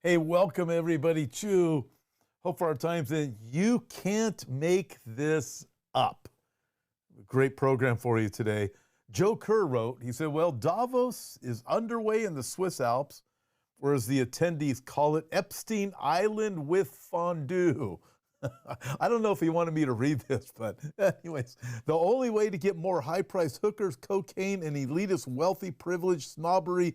Hey, welcome everybody to Hope for Our Times. And you can't make this up. Great program for you today. Joe Kerr wrote, he said, well, Davos is underway in the Swiss Alps, whereas the attendees call it Epstein Island with fondue. I don't know if he wanted me to read this, but anyways, the only way to get more high-priced hookers, cocaine, and elitist wealthy privileged snobbery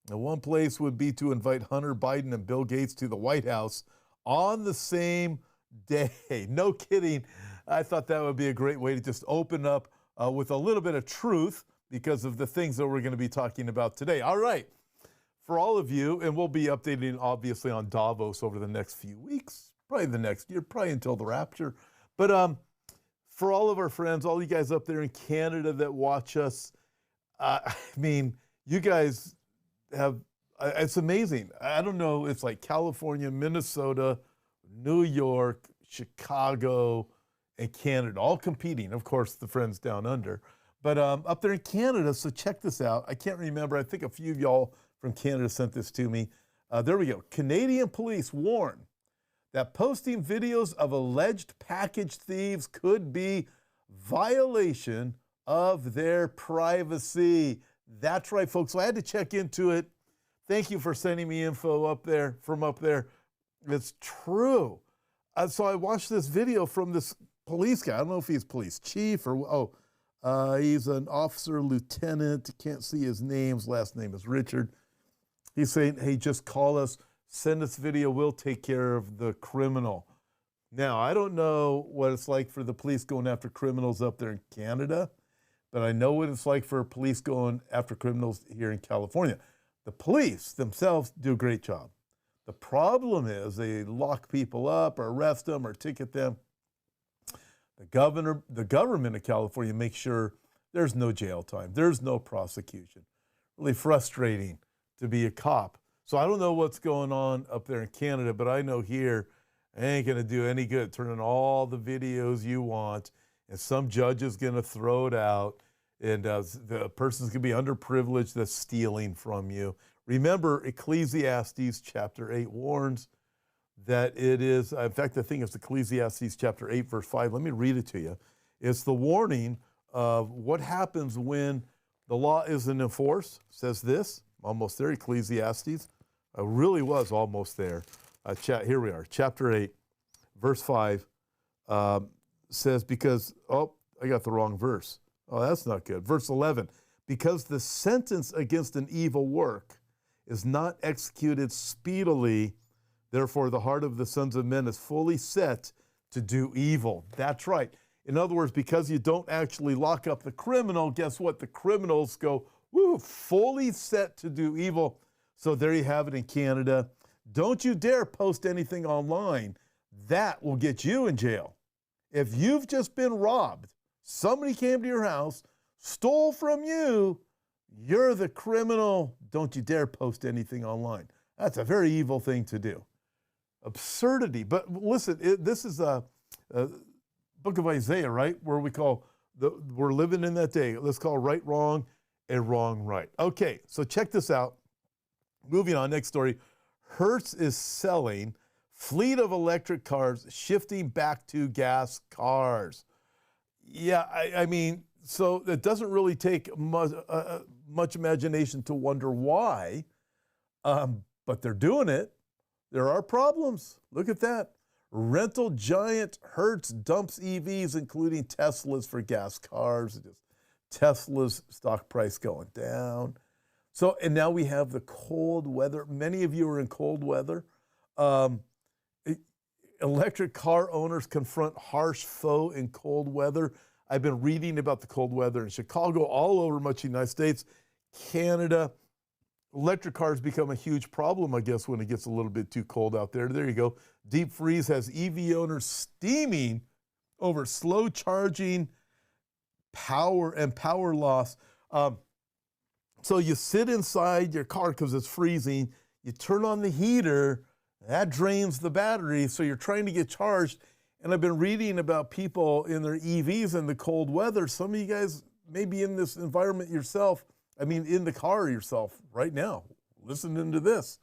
in one place would be to invite Hunter Biden and Bill Gates to the White House on the same day. No kidding. I thought that would be a great way to just open up with a little bit of truth because of the things that we're going to be talking about today. All right. For all of you, and we'll be updating obviously on Davos over the next few weeks, probably the next year, probably until the rapture. But for all of our friends, all you guys up there in Canada that watch us, I mean, you guys have, it's amazing. I don't know, it's like California, Minnesota, New York, Chicago, and Canada, all competing. Of course, the friends down under. But up there in Canada, so check this out. I can't remember, I think a few of y'all from Canada sent this to me. There we go. Canadian police warn that posting videos of alleged package thieves could be violation of their privacy. That's right, folks. So I had to check into it. Thank you for sending me info up there, from up there. It's true. So I watched this video from this police guy. I don't know if he's police chief or, he's an officer, lieutenant. Can't see his name. His last name is Richard. He's saying, hey, just call us, send us video, we'll take care of the criminal. Now, I don't know what it's like for the police going after criminals up there in Canada, but I know what it's like for police going after criminals here in California. The police themselves do a great job. The problem is they lock people up or arrest them or ticket them. The government of California makes sure there's no jail time, there's no prosecution. Really frustrating to be a cop. So I don't know what's going on up there in Canada, but I know here, it ain't gonna do any good turning all the videos you want, and some judge is gonna throw it out, and the person's gonna be underprivileged that's stealing from you. Remember, Ecclesiastes chapter 8 warns that it is, in fact, I think it's Ecclesiastes chapter 8, verse 5. Let me read it to you. It's the warning of what happens when the law isn't enforced. It says this, almost there, Ecclesiastes. I really was almost there. Here we are, chapter 8, verse 5 says, because, I got the wrong verse. Oh, that's not good. Verse 11, because the sentence against an evil work is not executed speedily, therefore the heart of the sons of men is fully set to do evil. That's right. In other words, because you don't actually lock up the criminal, guess what? The criminals go, woo, fully set to do evil. So there you have it in Canada. Don't you dare post anything online. That will get you in jail. If you've just been robbed, somebody came to your house, stole from you, you're the criminal. Don't you dare post anything online. That's a very evil thing to do. Absurdity. But listen, this is a book of Isaiah, right? Where we're living in that day. Let's call right wrong and wrong right. Okay, so check this out. Moving on, next story. Hertz is selling fleet of electric cars, shifting back to gas cars. Yeah, I mean, so it doesn't really take much imagination to wonder why, but they're doing it. There are problems. Look at that. Rental giant Hertz dumps EVs, including Teslas, for gas cars. Tesla's stock price going down. So, and now we have the cold weather. Many of you are in cold weather. Electric car owners confront harsh foe in cold weather. I've been reading about the cold weather in Chicago, all over much of the United States, Canada. Electric cars become a huge problem, I guess, when it gets a little bit too cold out there. There you go. Deep freeze has EV owners steaming over slow charging, power and power loss. So you sit inside your car because it's freezing. You turn on the heater. That drains the battery, so you're trying to get charged. And I've been reading about people in their EVs in the cold weather. Some of you guys may be in this environment yourself. I mean, in the car yourself right now, listening to this.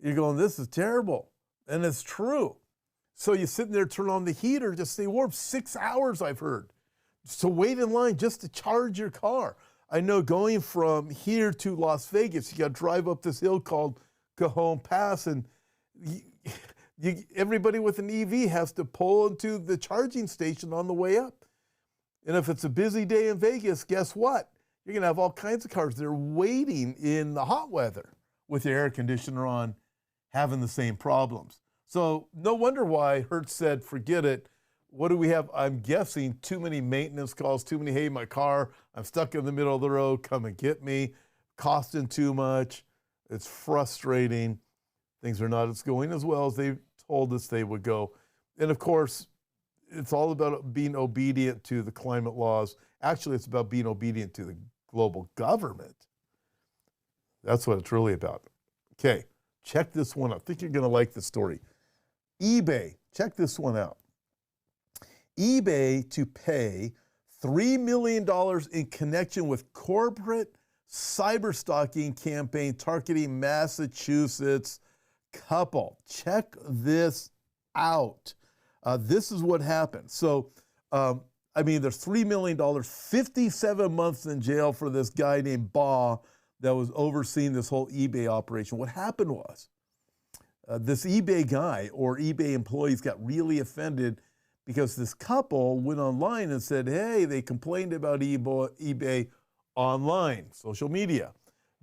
You're going, this is terrible. And it's true. So you sit there, turn on the heater, just stay warm. 6 hours, I've heard. So wait in line just to charge your car. I know going from here to Las Vegas, you got to drive up this hill called Cajon Pass, and everybody with an EV has to pull into the charging station on the way up. And if it's a busy day in Vegas, guess what? You're going to have all kinds of cars there waiting in the hot weather with the air conditioner on, having the same problems. So no wonder why Hertz said, forget it. What do we have? I'm guessing too many maintenance calls, too many, hey, my car, I'm stuck in the middle of the road, come and get me, costing too much. It's frustrating. Things are not going as well as they told us they would go. And of course, it's all about being obedient to the climate laws. Actually, it's about being obedient to the global government. That's what it's really about. Okay, check this one out. I think you're going to like this story. eBay, check this one out. eBay to pay $3 million in connection with corporate cyber stalking campaign targeting Massachusetts couple. Check this out. This is what happened. So, there's $3 million, 57 months in jail for this guy named Ba that was overseeing this whole eBay operation. What happened was this eBay guy or eBay employees got really offended because this couple went online and said, hey, they complained about eBay online, social media.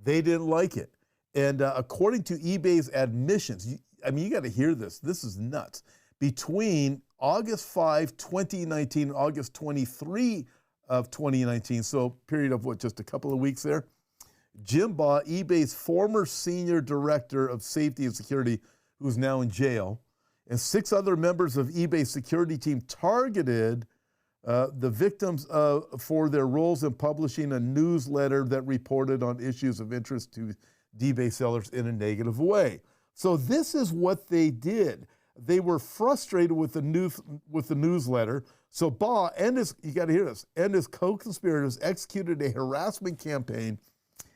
They didn't like it. And according to eBay's admissions, you got to hear this. This is nuts. Between August 5, 2019 and August 23 of 2019, so period of just a couple of weeks there, Jim Ba, eBay's former senior director of safety and security, who's now in jail, and 6 other members of eBay's security team targeted the victims for their roles in publishing a newsletter that reported on issues of interest to eBay sellers in a negative way. So this is what they did. They were frustrated with the newsletter. So Ba and you got to hear this, and his co-conspirators executed a harassment campaign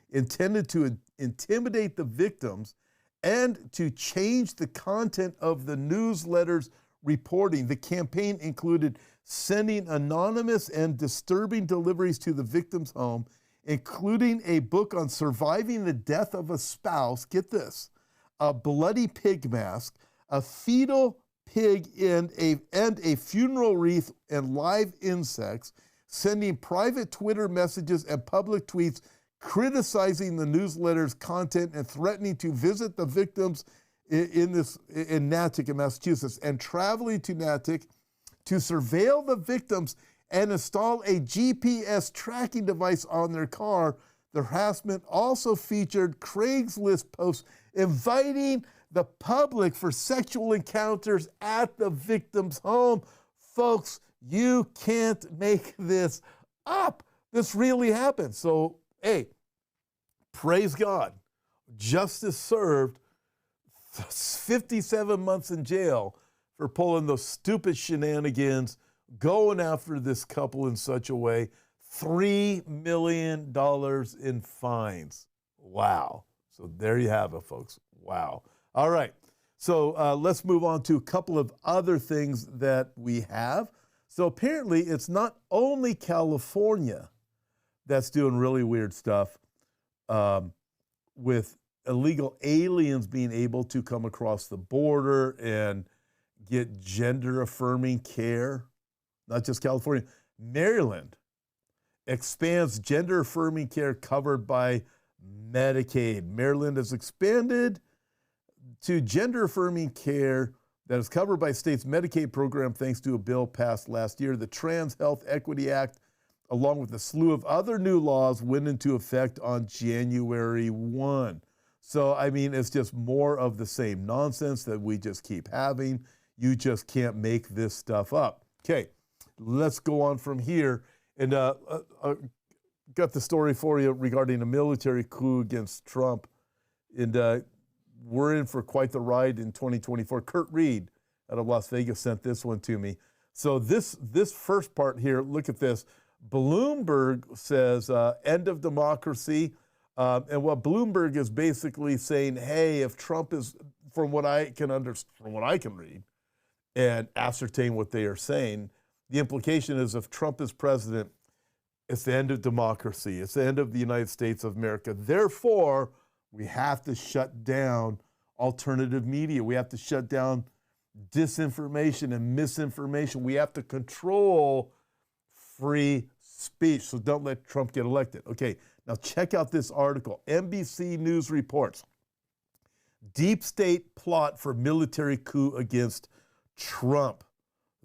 intended to intimidate the victims and to change the content of the newsletter's reporting. The campaign included sending anonymous and disturbing deliveries to the victim's home, including a book on surviving the death of a spouse, get this, a bloody pig mask, a fetal pig and a funeral wreath and live insects, sending private Twitter messages and public tweets criticizing the newsletter's content and threatening to visit the victims in Natick in Massachusetts, and traveling to Natick to surveil the victims and install a GPS tracking device on their car. The harassment also featured Craigslist posts inviting the public for sexual encounters at the victim's home. Folks, you can't make this up. This really happened. So, hey, praise God. Justice served. 57 months in jail for pulling those stupid shenanigans, going after this couple in such a way. $3 million in fines. Wow. So there you have it, folks. Wow. All right. So let's move on to a couple of other things that we have. So apparently it's not only California that's doing really weird stuff with illegal aliens being able to come across the border and get gender-affirming care. Not just California. Maryland expands gender-affirming care covered by Medicaid. Maryland has expanded to gender-affirming care that is covered by state's Medicaid program thanks to a bill passed last year. The Trans Health Equity Act, along with a slew of other new laws, went into effect on January 1. So, it's just more of the same nonsense that we just keep having. You just can't make this stuff up. Okay, let's go on from here. And got the story for you regarding a military coup against Trump. And we're in for quite the ride in 2024. Kurt Reed out of Las Vegas sent this one to me. So this first part here, look at this. Bloomberg says, end of democracy. And what Bloomberg is basically saying, hey, if Trump is, from what I can read and ascertain what they are saying, the implication is if Trump is president, it's the end of democracy. It's the end of the United States of America. Therefore, we have to shut down alternative media. We have to shut down disinformation and misinformation. We have to control free speech. So don't let Trump get elected. Okay, now check out this article. NBC News reports, deep state plot for military coup against Trump.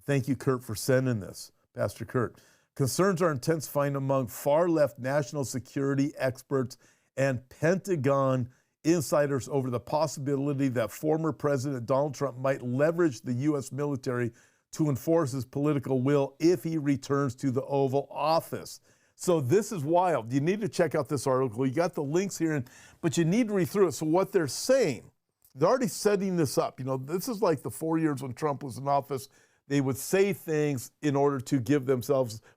Thank you, Kurt, for sending this, Pastor Kurt. Concerns are intensifying among far-left national security experts and Pentagon insiders over the possibility that former President Donald Trump might leverage the U.S. military to enforce his political will if he returns to the Oval Office. So this is wild. You need to check out this article. You got the links here, but you need to read through it. So what they're saying, they're already setting this up. You know, this is like the 4 years when Trump was in office. They would say things in order to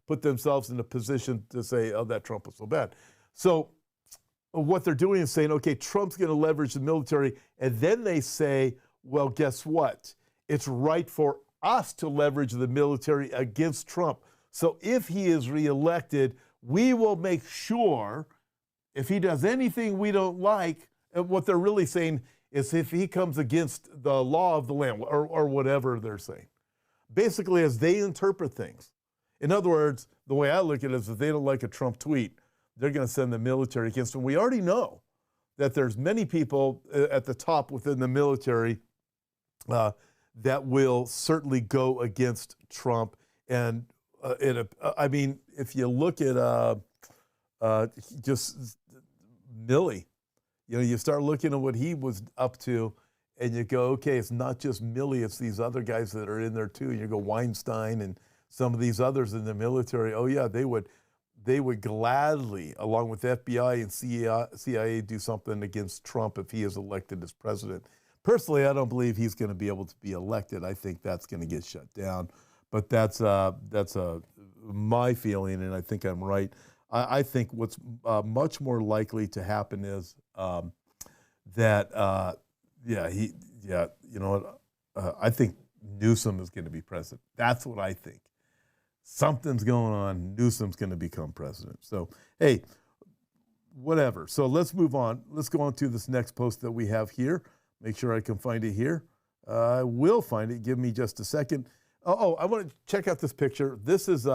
put themselves in a position to say, oh, that Trump was so bad. So what they're doing is saying, okay, Trump's going to leverage the military. And then they say, well, guess what? It's right for us to leverage the military against Trump. So if he is reelected, we will make sure if he does anything we don't like, what they're really saying is if he comes against the law of the land or whatever they're saying. Basically, as they interpret things. In other words, the way I look at it is if they don't like a Trump tweet, they're going to send the military against him. We already know that there's many people at the top within the military that will certainly go against Trump. And I mean, if you look at just Milley, you know, you start looking at what he was up to, and you go, okay, it's not just Milley, it's these other guys that are in there too. And you go Weinstein and some of these others in the military. Oh yeah, they would gladly, along with FBI and CIA, do something against Trump if he is elected as president. Personally, I don't believe he's going to be able to be elected. I think that's going to get shut down. But that's my feeling, and I think I'm right. I think what's much more likely to happen is that. You know what? I think Newsom is going to be president. That's what I think. Something's going on. Newsom's going to become president. So, hey, whatever. So let's move on. Let's go on to this next post that we have here. Make sure I can find it here. I will find it. Give me just a second. Oh, I want to check out this picture. This is,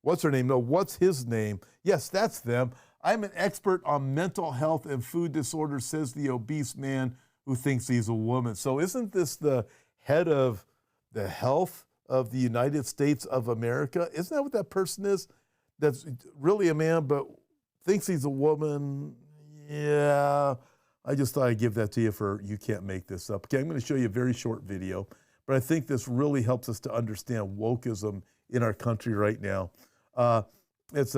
what's her name? No, what's his name? Yes, that's them. I'm an expert on mental health and food disorders, says the obese man who thinks he's a woman. So isn't this the head of the health of the United States of America? Isn't that what that person is? That's really a man, but thinks he's a woman? Yeah, I just thought I'd give that to you you can't make this up. Okay, I'm going to show you a very short video, but I think this really helps us to understand wokeism in our country right now. It's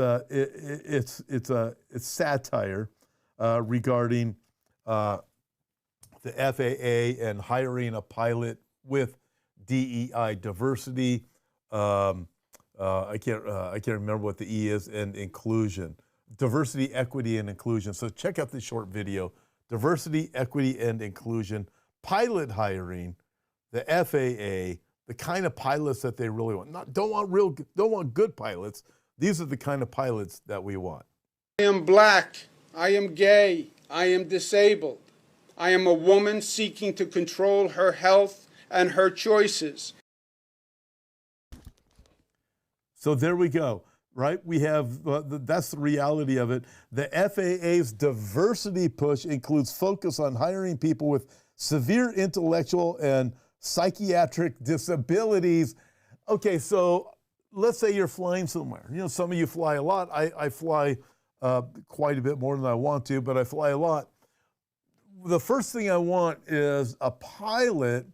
satire regarding the FAA and hiring a pilot with DEI, diversity. I can't remember what the E is, and inclusion, diversity, equity, and inclusion. So check out this short video: diversity, equity, and inclusion, pilot hiring, the FAA, the kind of pilots that they really want. Don't want good pilots. These are the kind of pilots that we want. I am black, I am gay, I am disabled. I am a woman seeking to control her health and her choices. So there we go, right? We have, that's the reality of it. The FAA's diversity push includes focus on hiring people with severe intellectual and psychiatric disabilities. Okay, so let's say you're flying somewhere. You know, some of you fly a lot. I fly quite a bit more than I want to, but I fly a lot. The first thing I want is a pilot.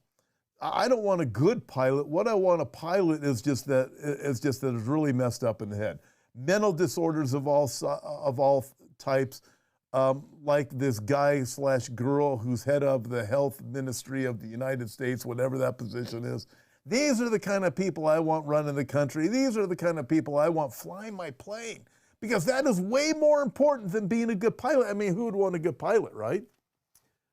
I don't want a good pilot. What I want a pilot is just that it's really messed up in the head. Mental disorders of all types, like this guy / girl who's head of the health ministry of the United States, whatever that position is. These are the kind of people I want running the country. These are the kind of people I want flying my plane. because that is way more important than being a good pilot. I mean, who would want a good pilot, right?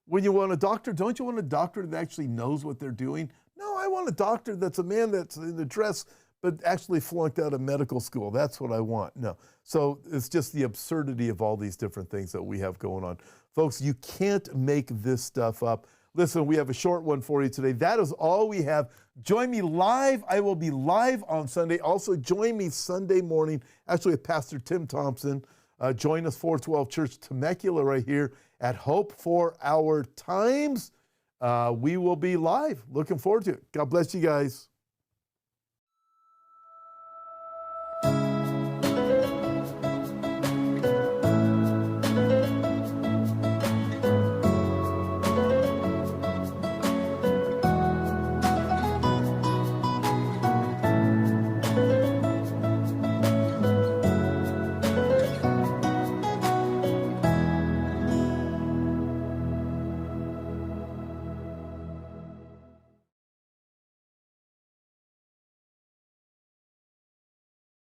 When you want a doctor, don't you want a doctor that actually knows what they're doing? No, I want a doctor that's a man that's in the dress, but actually flunked out of medical school. That's what I want. No. So it's just the absurdity of all these different things that we have going on. Folks, you can't make this stuff up. Listen, we have a short one for you today. That is all we have. Join me live. I will be live on Sunday. Also, join me Sunday morning, actually with Pastor Tim Thompson. Join us, 412 Church Temecula right here at Hope for Our Times. We will be live. Looking forward to it. God bless you guys.